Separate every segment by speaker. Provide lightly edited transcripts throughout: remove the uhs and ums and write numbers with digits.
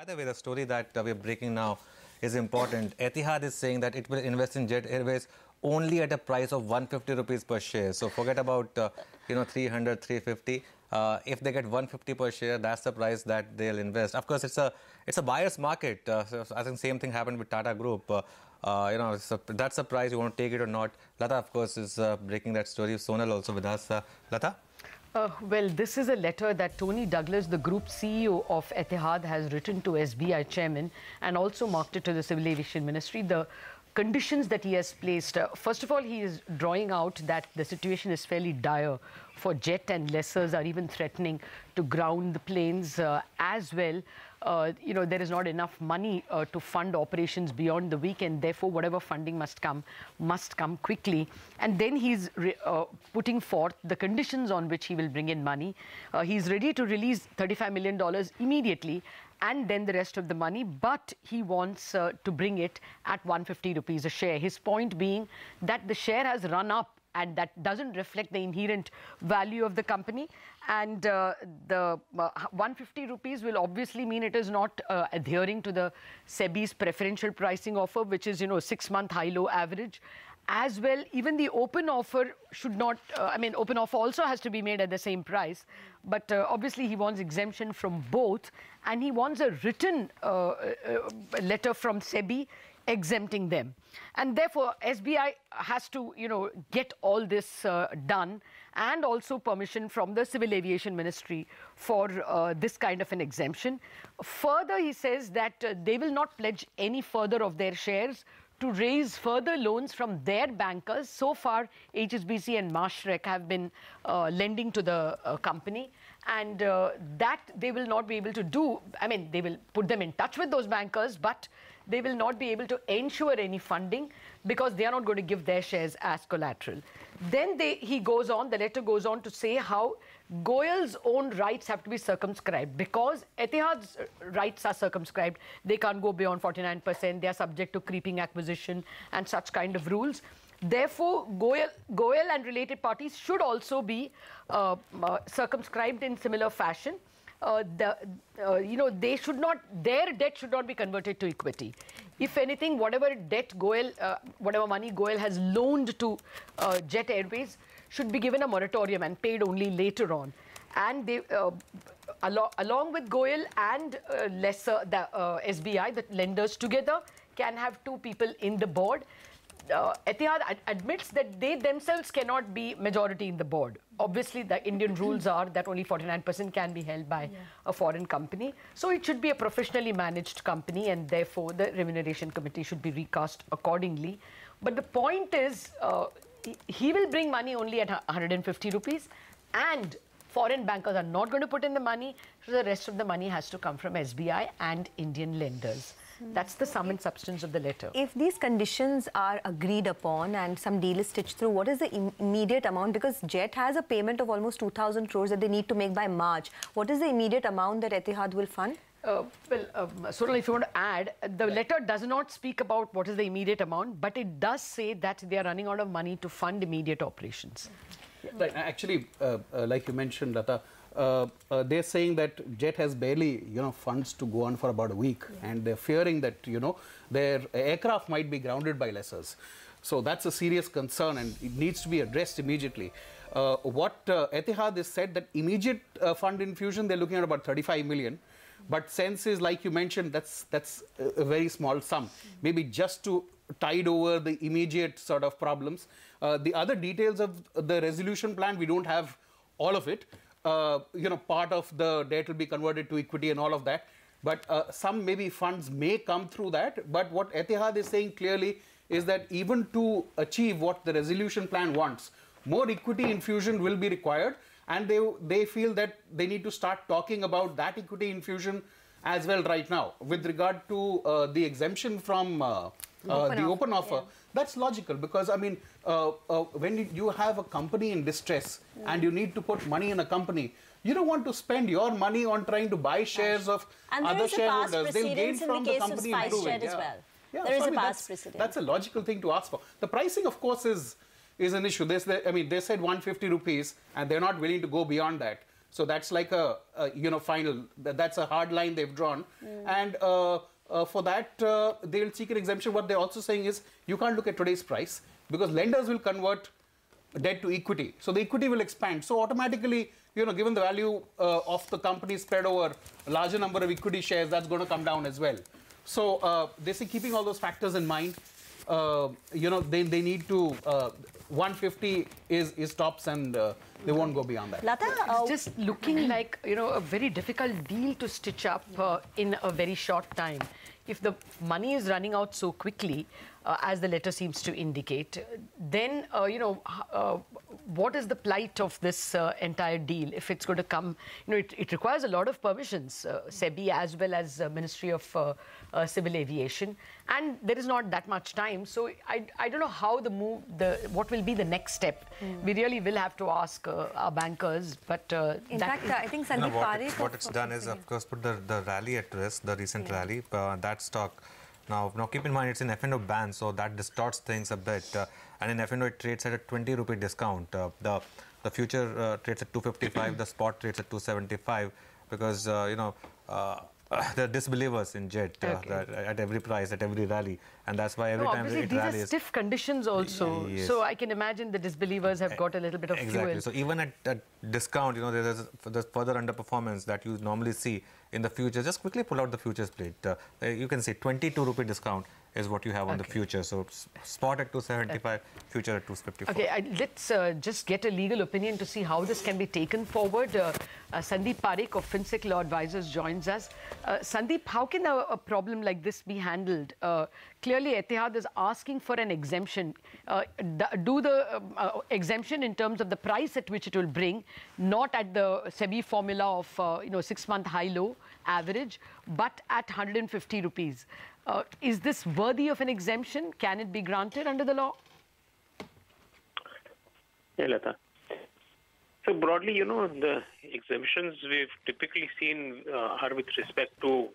Speaker 1: By the way, the story that we're breaking now is important. Etihad is saying that it will invest in Jet Airways only at a price of 150 rupees per share. So forget about 300, 350. If they get 150 per share, that's the price that they'll invest. Of course, it's a buyer's market. So I think same thing happened with Tata Group. So that's the price. You want to take it or not. Lata, of course, is breaking that story. Sonal also with us. Lata?
Speaker 2: Well, this is a letter that Tony Douglas, the group CEO of Etihad, has written to SBI Chairman and also marked it to the Civil Aviation Ministry. The conditions that he has placed, first of all, he is drawing out that the situation is fairly dire for Jet, and lessors are even threatening to ground the planes as well. There is not enough money to fund operations beyond the weekend. Therefore, whatever funding must come quickly. And then he's putting forth the conditions on which he will bring in money. He's ready to release $35 million immediately and then the rest of the money, but he wants to bring it at 150 rupees a share. His point being that the share has run up and that doesn't reflect the inherent value of the company. And the 150 rupees will obviously mean it is not adhering to the SEBI's preferential pricing offer, which is, 6-month high-low average. As well, even the open offer should not, open offer also has to be made at the same price. But obviously, he wants exemption from both. And he wants a written letter from SEBI exempting them. And therefore, SBI has to, get all this done, and also permission from the Civil Aviation Ministry for this kind of an exemption. Further, he says that they will not pledge any further of their shares to raise further loans from their bankers. So far, HSBC and Mashreq have been lending to the company, and that they will not be able to do. They will put them in touch with those bankers, but they will not be able to ensure any funding because they are not going to give their shares as collateral. Then the letter goes on to say how Goyal's own rights have to be circumscribed because Etihad's rights are circumscribed. They can't go beyond 49%. They are subject to creeping acquisition and such kind of rules. Therefore, Goyal and related parties should also be circumscribed in similar fashion. They should not, their debt should not be converted to equity. If anything, whatever money Goyal has loaned to Jet Airways should be given a moratorium and paid only later on. And they, along with Goyal and SBI, the lenders together, can have 2 people in the board. Etihad admits that they themselves cannot be majority in the board. Obviously, the Indian rules are that only 49% can be held by a foreign company. So it should be a professionally managed company, and therefore the remuneration committee should be recast accordingly. But the point is, he will bring money only at 150 rupees, and foreign bankers are not going to put in the money, so the rest of the money has to come from SBI and Indian lenders. That's the sum and substance of the letter.
Speaker 3: If these conditions are agreed upon and some deal is stitched through, what is the immediate amount? Because Jet has a payment of almost 2,000 crores that they need to make by March. What is the immediate amount that Etihad will fund?
Speaker 2: Sonal, if you want to add, the letter does not speak about what is the immediate amount, but it does say that they are running out of money to fund immediate operations.
Speaker 4: Right. Actually, like you mentioned, Lata, they're saying that Jet has barely, funds to go on for about a week, and they're fearing that, their aircraft might be grounded by lessors. So that's a serious concern, and it needs to be addressed immediately. What Etihad has said that immediate fund infusion, they're looking at about 35 million. But sense is, like you mentioned, that's a very small sum, maybe just to tide over the immediate sort of problems. The other details of the resolution plan, we don't have all of it. Part of the debt will be converted to equity and all of that. But some maybe funds may come through that. But what Etihad is saying clearly is that even to achieve what the resolution plan wants, more equity infusion will be required. And they feel that they need to start talking about that equity infusion as well right now. With regard to the exemption from the open offer, that's logical because, when you have a company in distress and you need to put money in a company, you don't want to spend your money on trying to buy shares of other shareholders. They'll gain from the company improving.
Speaker 5: There is a past precedent.
Speaker 4: That's a logical thing to ask for. The pricing, of course, is an issue. They said 150 rupees and they're not willing to go beyond that. So that's like a final. That's a hard line they've drawn. And for that, they will seek an exemption. What they're also saying is you can't look at today's price because lenders will convert debt to equity. So the equity will expand. So automatically, given the value of the company spread over a larger number of equity shares, that's going to come down as well. So they say keeping all those factors in mind, they need to 150 is tops, and they won't go beyond that.
Speaker 3: Lata,
Speaker 2: It's just looking like a very difficult deal to stitch up in a very short time. If the money is running out so quickly, as the letter seems to indicate, then what is the plight of this entire deal? If it's going to come, it requires a lot of permissions, SEBI as well as Ministry of Civil Aviation, and there is not that much time. So I don't know how what will be the next step. We really will have to ask our bankers. But
Speaker 3: in fact, I think Sandeep Parekh.
Speaker 1: What it's done is, of course, put the rally at risk, the recent rally, that stock. Now keep in mind it's in F&O ban, so that distorts things a bit. And in F&O it trades at a 20 rupee discount. The future trades at 255, the spot trades at 275 because there are disbelievers in Jet at every price, at every rally, and that's why every time it
Speaker 2: these
Speaker 1: rallies.
Speaker 2: are stiff conditions also,
Speaker 1: yes.
Speaker 2: So I can imagine the disbelievers have got a little bit of
Speaker 1: exactly.
Speaker 2: fuel.
Speaker 1: So even at discount, there's further underperformance that you normally see in the future. Just quickly pull out the futures plate. You can see 22 rupee discount is what you have on the future. So spot at 275, future at 254.
Speaker 2: Okay, let's just get a legal opinion to see how this can be taken forward. Sandeep Parekh of FinSec Law Advisors joins us. Sandeep, how can a problem like this be handled? Clearly, Etihad is asking for an exemption. Do the exemption in terms of the price at which it will bring, not at the SEBI formula of 6-month high-low average, but at 150 rupees. Is this worthy of an exemption? Can it be granted under the law?
Speaker 6: Yeah, Lata. So broadly, the exemptions we've typically seen are with respect to,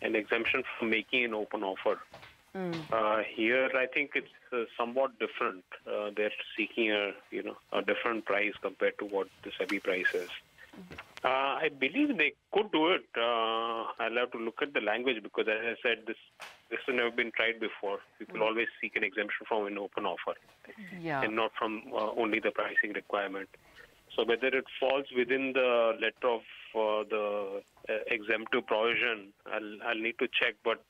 Speaker 6: an exemption from making an open offer. Here, I think it's somewhat different. They're seeking a different price compared to what the SEBI price is. I believe they could do it. I'll have to look at the language because, as I said, this has never been tried before. People always seek an exemption from an open offer and not from only the pricing requirement. So whether it falls within the letter of the exemptive provision, I'll need to check. But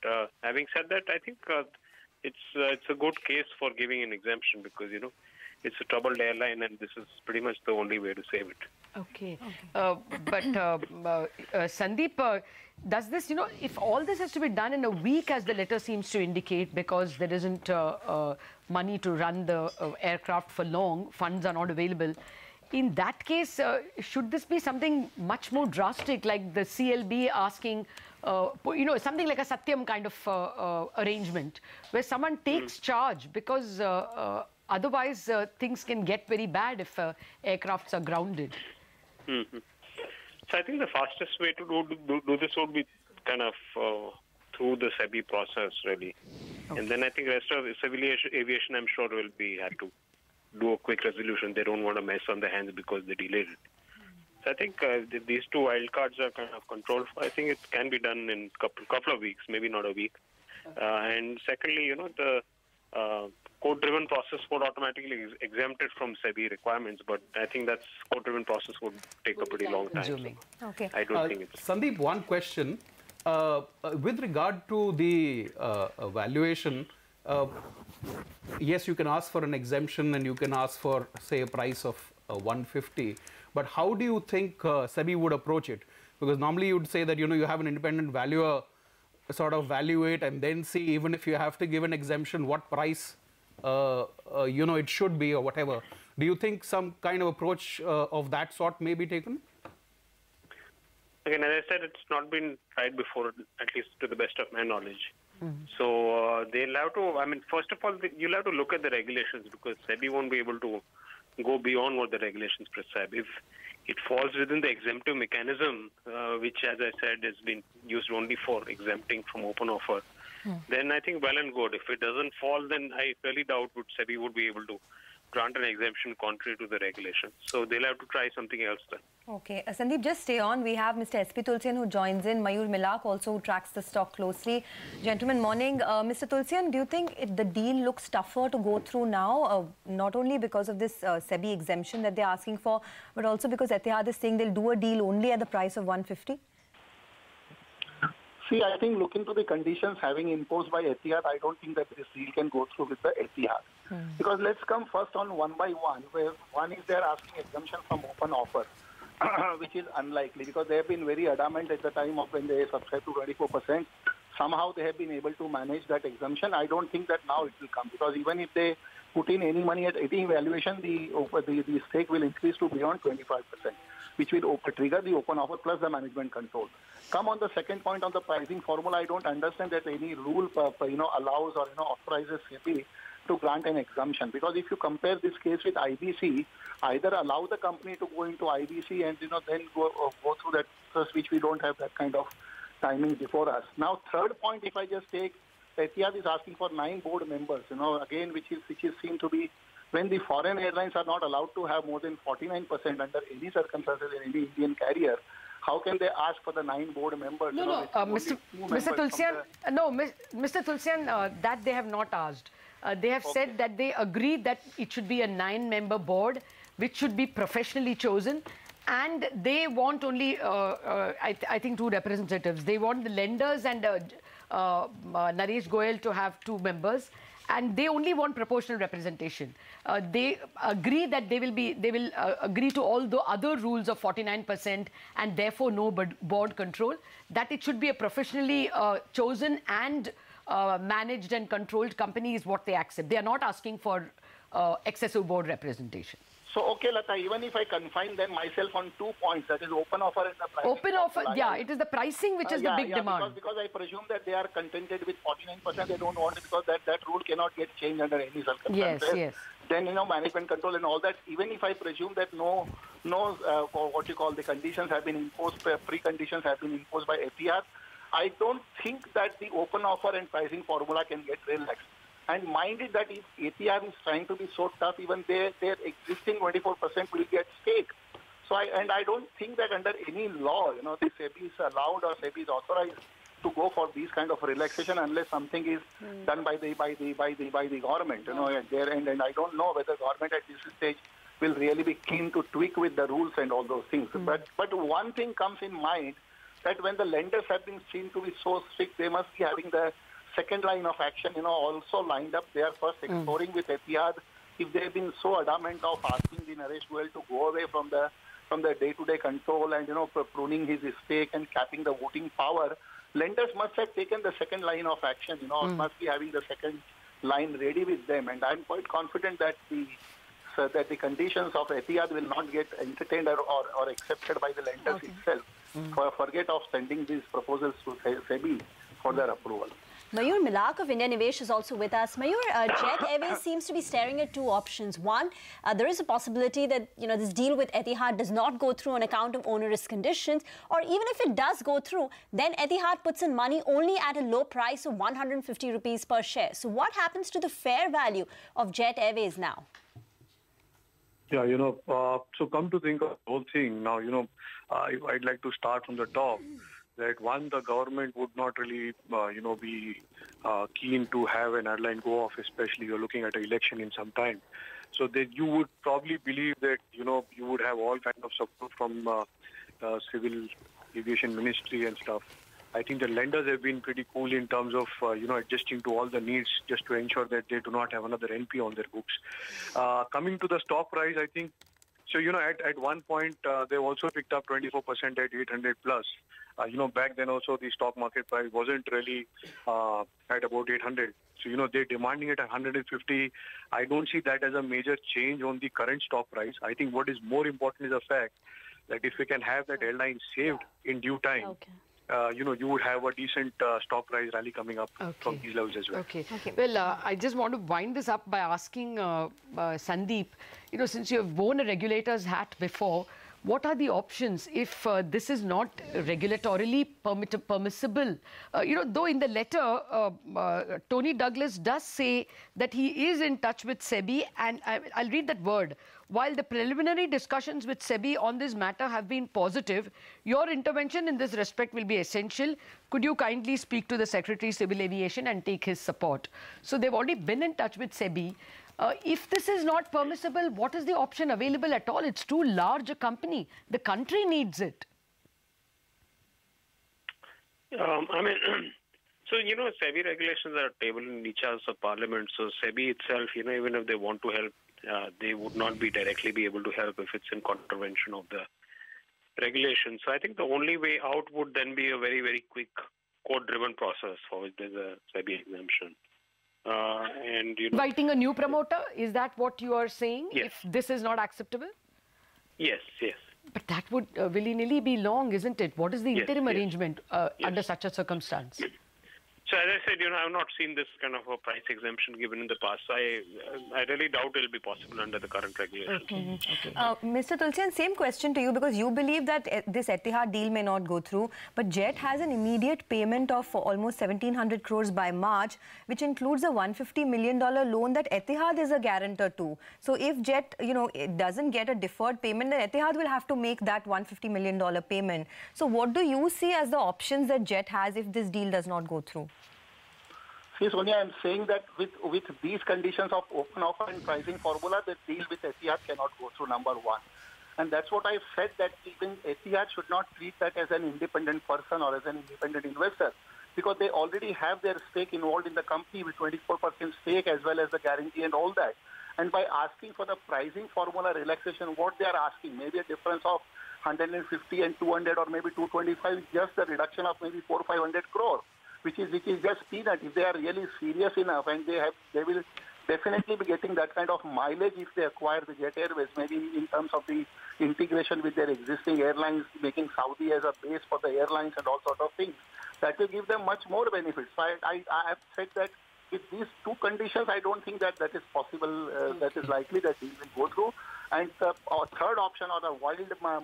Speaker 6: having said that, I think it's a good case for giving an exemption because, it's a troubled airline and this is pretty much the only way to save it.
Speaker 2: Okay. But Sandeep, does this, if all this has to be done in a week, as the letter seems to indicate, because there isn't money to run the aircraft for long, funds are not available, in that case, should this be something much more drastic, like the CLB asking, something like a Satyam kind of arrangement, where someone takes charge because otherwise things can get very bad if aircrafts are grounded?
Speaker 6: So I think the fastest way to do this would be kind of through the SEBI process, really. Okay. And then I think the rest of civil aviation, I'm sure, will have to do a quick resolution. They don't want to mess on their hands because they delayed it. So I think these two wild cards are kind of controlled. I think it can be done in couple of weeks, maybe not a week. And secondly, the court-driven process would automatically exempt it from SEBI requirements, but I think that's court-driven process would take a pretty long time. So
Speaker 3: okay.
Speaker 6: I don't think it's...
Speaker 4: Sandeep, one question. With regard to the valuation, yes, you can ask for an exemption and you can ask for, say, a price of 150. But how do you think SEBI would approach it? Because normally you would say that, you have an independent valuer sort of value it and then see, even if you have to give an exemption, what price it should be or whatever. Do you think some kind of approach of that sort may be taken?
Speaker 6: Again, as I said, it's not been tried before, at least to the best of my knowledge. So they'll have to, first of all, you'll have to look at the regulations because SEBI won't be able to go beyond what the regulations prescribe. If it falls within the exemptive mechanism, which, as I said, has been used only for exempting from open offer, then I think well and good. If it doesn't fall, then I really doubt SEBI would be able to grant an exemption contrary to the regulations. So they'll have to try something else then.
Speaker 3: Okay, Sandeep, just stay on. We have Mr. SP Tulsian who joins in, Mayur Milak also who tracks the stock closely. Gentlemen, morning. Mr. Tulsian, do you think the deal looks tougher to go through now, not only because of this SEBI exemption that they're asking for, but also because Etihad is saying they'll do a deal only at the price of 150?
Speaker 7: See, I think looking to the conditions having imposed by Etihad, I don't think that this deal can go through with the Etihad. Because let's come first on one by one, where one is they're asking exemption from open offer. Which is unlikely because they have been very adamant at the time of when they subscribed to 24%. Somehow they have been able to manage that exemption. I don't think that now it will come because even if they put in any money at any valuation, the stake will increase to beyond 25%, which will trigger the open offer plus the management control. Come on the second point on the pricing formula, I don't understand that any rule allows or authorizes SEBI to grant an exemption because if you compare this case with IBC, either allow the company to go into IBC and then go through that process, which we don't have that kind of timing before us. Now, third point, if I just take, Etihad is asking for 9 board members, again, which is seen to be when the foreign airlines are not allowed to have more than 49% under any circumstances in any Indian carrier. How can they ask for the 9 board members?
Speaker 2: Mr. Tulsian, Mr. Tulsian, that they have not asked. They have said that they agree that it should be a 9-member board, which should be professionally chosen, and they want only, I think, 2 representatives. They want the lenders and Naresh Goyal to have 2 members, and they only want proportional representation. They agree that they will agree to all the other rules of 49% and therefore no board control. That it should be a professionally chosen and managed and controlled company is what they accept. They are not asking for excessive board representation.
Speaker 7: So, okay, Lata, even if I confine them myself on 2 points, that is open offer and the pricing.
Speaker 2: Open offer, yeah, it is the pricing which is the big demand.
Speaker 7: Because I presume that they are contented with 49%, they don't want it because that rule cannot get changed under any circumstances.
Speaker 2: Yes.
Speaker 7: Then, management control and all that, even if I presume that no what you call the conditions have been imposed, preconditions have been imposed by Etihad, I don't think that the open offer and pricing formula can get relaxed. And mind it that if Etihad is trying to be so tough, even their existing 24% will get stake. So I don't think that under any law, the SEBI is allowed or SEBI is authorized to go for these kind of relaxation unless something is done by the government, at their end. And I don't know whether government at this stage will really be keen to tweak with the rules and all those things. But one thing comes in mind that when the lenders have been seen to be so strict, they must be having the second line of action, also lined up. They are first exploring with Etihad. If they have been so adamant of asking the Naresh Goyal to go away from the day-to-day control and, pruning his stake and capping the voting power, lenders must have taken the second line of action, must be having the second line ready with them. And I'm quite confident that the conditions of Etihad will not get entertained or accepted by the lenders itself. Forget of sending these proposals to SEBI for their approval.
Speaker 5: Mayur Milak of India Nivesh is also with us. Mayur, Jet Airways seems to be staring at 2 options. One, there is a possibility that this deal with Etihad does not go through on account of onerous conditions, or even if it does go through, then Etihad puts in money only at a low price of 150 rupees per share. So what happens to the fair value of Jet Airways now?
Speaker 8: Yeah, so come to think of the whole thing now, I'd like to start from the top. That one, the government would not really, be keen to have an airline go off, especially you're looking at an election in some time. So that you would probably believe that, you would have all kinds of support from Civil Aviation Ministry and stuff. I think the lenders have been pretty cool in terms of, adjusting to all the needs just to ensure that they do not have another NP on their books. Coming to the stock price, I think, so, at one point, they also picked up 24% at 800 plus. Back then also the stock market price wasn't really at about 800. So, they're demanding it at 150. I don't see that as a major change on the current stock price. I think what is more important is the fact that if we can have that airline saved in due time, you would have a decent stock price rally coming up from these levels as well.
Speaker 2: Okay. Well, I just want to wind this up by asking Sandeep, since you have worn a regulator's hat before, what are the options if this is not regulatorily permissible? Though in the letter, Tony Douglas does say that he is in touch with SEBI, and I'll read that word. while the preliminary discussions with SEBI on this matter have been positive, your intervention in this respect will be essential. Could you kindly speak to the Secretary Civil Aviation and take his support? So they've already been in touch with SEBI. If this is not permissible, what is the option available at all? It's too large a company. The country needs it.
Speaker 6: So, SEBI regulations are tabled in each house of parliament. So SEBI itself, even if they want to help, they would not directly be able to help if it's in contravention of the regulations. So I think the only way out would then be a very, very quick court-driven process for which there's a SEBI exemption.
Speaker 2: Inviting a new promoter, is that what you are saying?
Speaker 6: Yes.
Speaker 2: If this is not acceptable?
Speaker 6: Yes, yes.
Speaker 2: But that would willy-nilly be long, isn't it? What is the interim arrangement
Speaker 6: Yes.
Speaker 2: under such a circumstance?
Speaker 6: So as I said, I have not seen this kind of a price exemption given in the past. So I really doubt it will be possible under the current regulations.
Speaker 2: Okay.
Speaker 3: Mr. Tulsian, same question to you, because you believe that this Etihad deal may not go through, but Jet has an immediate payment of almost 1,700 crores by March, which includes a $150 million loan that Etihad is a guarantor to. So if Jet, it doesn't get a deferred payment, then Etihad will have to make that $150 million payment. So what do you see as the options that Jet has if this deal does not go through?
Speaker 7: See, Sonia, I'm saying that with these conditions of open offer and pricing formula, the deal with Etihad cannot go through, number one. And that's what I said, that even Etihad should not treat that as an independent person or as an independent investor, because they already have their stake involved in the company with 24% stake as well as the guarantee and all that. And by asking for the pricing formula relaxation, what they are asking, maybe a difference of 150 and 200 or maybe 225, just a reduction of maybe 400 or 500 crore. Which is just peanut. If they are really serious enough, and they will definitely be getting that kind of mileage if they acquire the Jet Airways, maybe in terms of the integration with their existing airlines, making Saudi as a base for the airlines and all sort of things. That will give them much more benefits. So I have said that with these two conditions, I don't think that is possible, that is likely that deal will go through. And the third option, or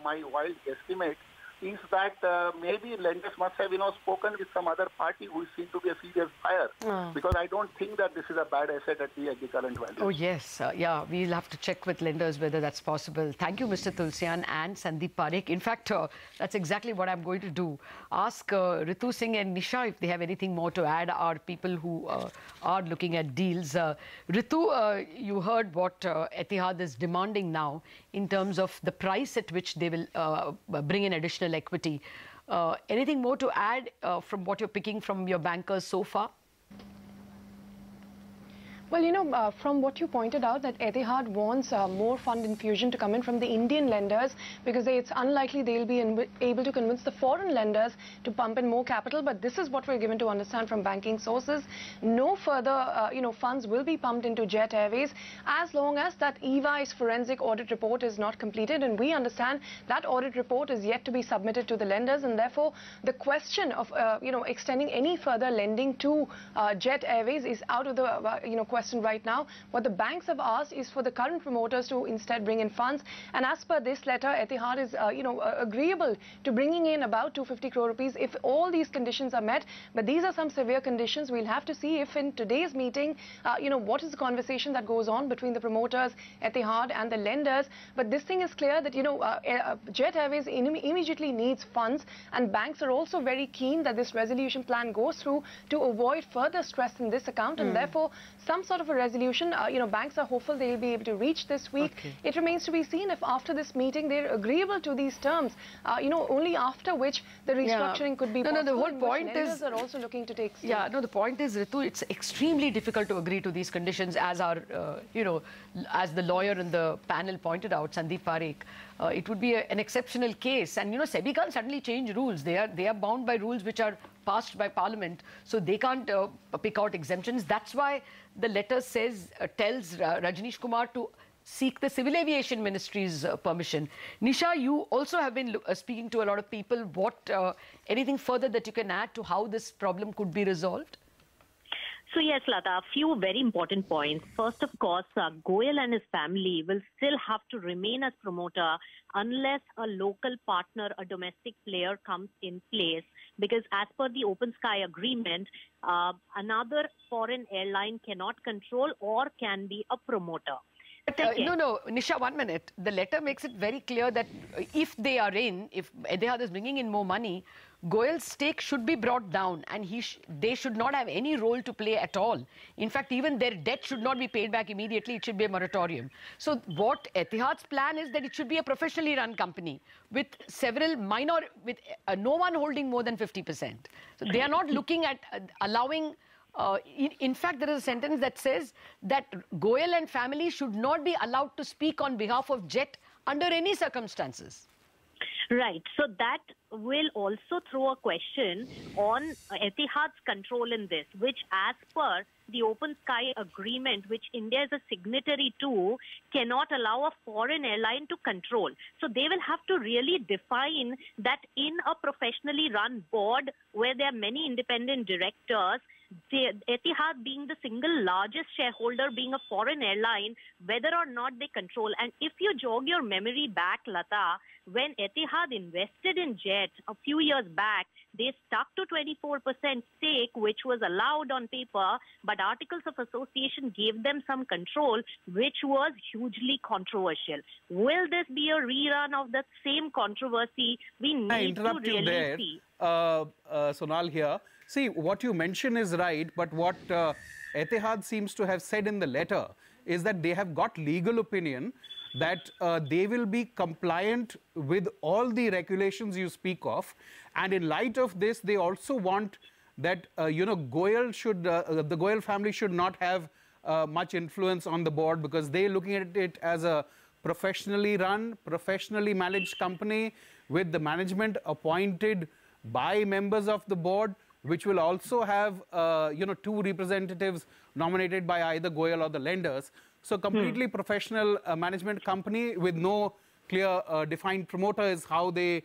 Speaker 7: my wild estimate, is that maybe lenders must have spoken with some other party who seems to be a serious buyer, because I don't think that this is a bad asset at the current value.
Speaker 2: Oh yes, we'll have to check with lenders whether that's possible. Thank you, Mr. Tulsian and Sandeep Parekh. In fact, that's exactly what I'm going to do. Ask Ritu Singh and Nisha if they have anything more to add, are people who are looking at deals. Ritu, you heard what Etihad is demanding now in terms of the price at which they will bring in additional equity. Anything more to add from what you're picking from your bankers so far?
Speaker 9: Well, from what you pointed out, that Etihad wants more fund infusion to come in from the Indian lenders, because it's unlikely they'll be able to convince the foreign lenders to pump in more capital. But this is what we're given to understand from banking sources. No further, funds will be pumped into Jet Airways as long as that EY's forensic audit report is not completed. And we understand that audit report is yet to be submitted to the lenders. And therefore, the question of, extending any further lending to Jet Airways is out of the, question right now. What the banks have asked is for the current promoters to instead bring in funds, and as per this letter, Etihad is agreeable to bringing in about 250 crore rupees if all these conditions are met. But these are some severe conditions. We'll have to see if in today's meeting, what is the conversation that goes on between the promoters, Etihad and the lenders. But this thing is clear that Jet Airways immediately needs funds, and banks are also very keen that this resolution plan goes through to avoid further stress in this account, and therefore some sort of a resolution, banks are hopeful they'll be able to reach this week. Okay. It remains to be seen if after this meeting they're agreeable to these terms, only after which the restructuring could be possible.
Speaker 2: No, the whole point is...
Speaker 9: are also looking to take steps.
Speaker 2: Yeah, no, the point is, Ritu, it's extremely difficult to agree to these conditions, as our, as the lawyer in the panel pointed out, Sandeep Parekh. It would be an exceptional case, and SEBI can't suddenly change rules. They are bound by rules which are passed by Parliament, so they can't pick out exemptions. That's why the letter tells Rajneesh Kumar to seek the Civil Aviation Ministry's permission. Nisha, you also have been speaking to a lot of people. What anything further that you can add to how this problem could be resolved?
Speaker 10: So yes, Lata, a few very important points. First, of course, Goyal and his family will still have to remain as promoter unless a local partner, a domestic player, comes in place. Because as per the Open Sky Agreement, another foreign airline cannot control or can be a promoter.
Speaker 2: No, Nisha, 1 minute. The letter makes it very clear that if they are if Etihad is bringing in more money, Goyal's stake should be brought down and they should not have any role to play at all. In fact, even their debt should not be paid back immediately. It should be a moratorium. So what Etihad's plan is that it should be a professionally run company with several with no one holding more than 50%. So they are not looking at allowing... in fact, there is a sentence that says that Goyal and family should not be allowed to speak on behalf of Jet under any circumstances.
Speaker 10: Right. So that will also throw a question on Etihad's control in this, which as per the Open Sky Agreement, which India is a signatory to, cannot allow a foreign airline to control. So they will have to really define that in a professionally run board where there are many independent directors, Etihad being the single largest shareholder, being a foreign airline, whether or not they control. And if you jog your memory back, Lata, when Etihad invested in Jet a few years back, they stuck to 24% stake, which was allowed on paper, but Articles of Association gave them some control, which was hugely controversial. Will this be a rerun of the same controversy? We need to really see.
Speaker 4: Sonal here. See, what you mention is right, but what Etihad seems to have said in the letter is that they have got legal opinion that they will be compliant with all the regulations you speak of. And in light of this, they also want that, Goyal should, the Goyal family should not have much influence on the board because they're looking at it as a professionally run, professionally managed company with the management appointed by members of the board, which will also have, 2 representatives nominated by either Goyal or the lenders. So completely professional management company with no clear defined promoter is how they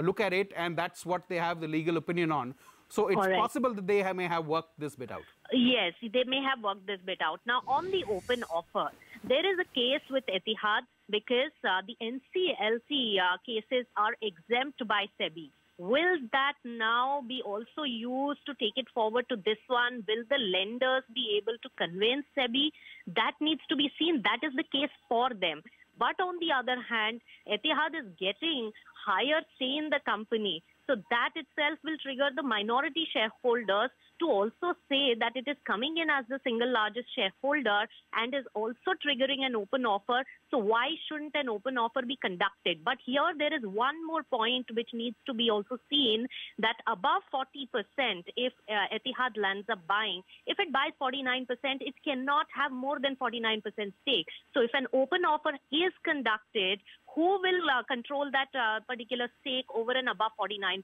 Speaker 4: look at it, and that's what they have the legal opinion on. So it's possible that they may have worked this bit out.
Speaker 10: Yes, they may have worked this bit out. Now, on the open offer, there is a case with Etihad because the NCLT cases are exempt by SEBI. Will that now be also used to take it forward to this one? Will the lenders be able to convince SEBI? That needs to be seen. That is the case for them. But on the other hand, Etihad is getting higher say in the company. So that itself will trigger the minority shareholders to also say that it is coming in as the single largest shareholder and is also triggering an open offer. So why shouldn't an open offer be conducted? But here there is one more point which needs to be also seen, that above 40%, if Etihad lands up buying, if it buys 49%, it cannot have more than 49% stake. So if an open offer is conducted, who will control that particular stake over and above 49%?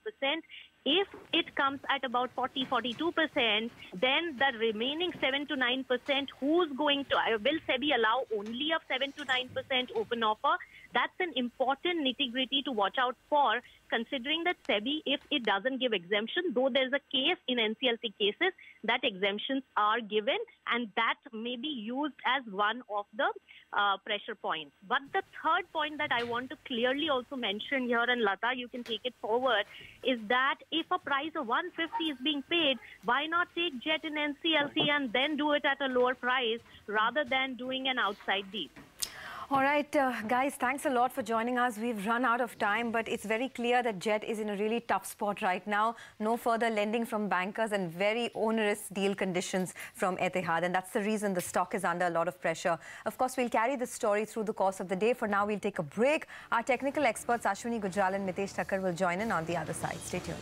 Speaker 10: If it comes at about 40-42%, then the remaining 7 to 9%, who's going to, will SEBI allow only a 7 to 9% open offer? That's an important nitty-gritty to watch out for, considering that SEBI, if it doesn't give exemption, though there's a case in NCLT cases that exemptions are given, and that may be used as one of the pressure points. But the third point that I want to clearly also mention here, and Lata, you can take it forward, is that if a price of 150 is being paid, why not take Jet in NCLT and then do it at a lower price rather than doing an outside deal?
Speaker 3: All right, guys, thanks a lot for joining us. We've run out of time, but it's very clear that Jet is in a really tough spot right now. No further lending from bankers and very onerous deal conditions from Etihad. And that's the reason the stock is under a lot of pressure. Of course, we'll carry this story through the course of the day. For now, we'll take a break. Our technical experts, Ashwini Gujral and Mitesh Thakkar, will join in on the other side. Stay tuned.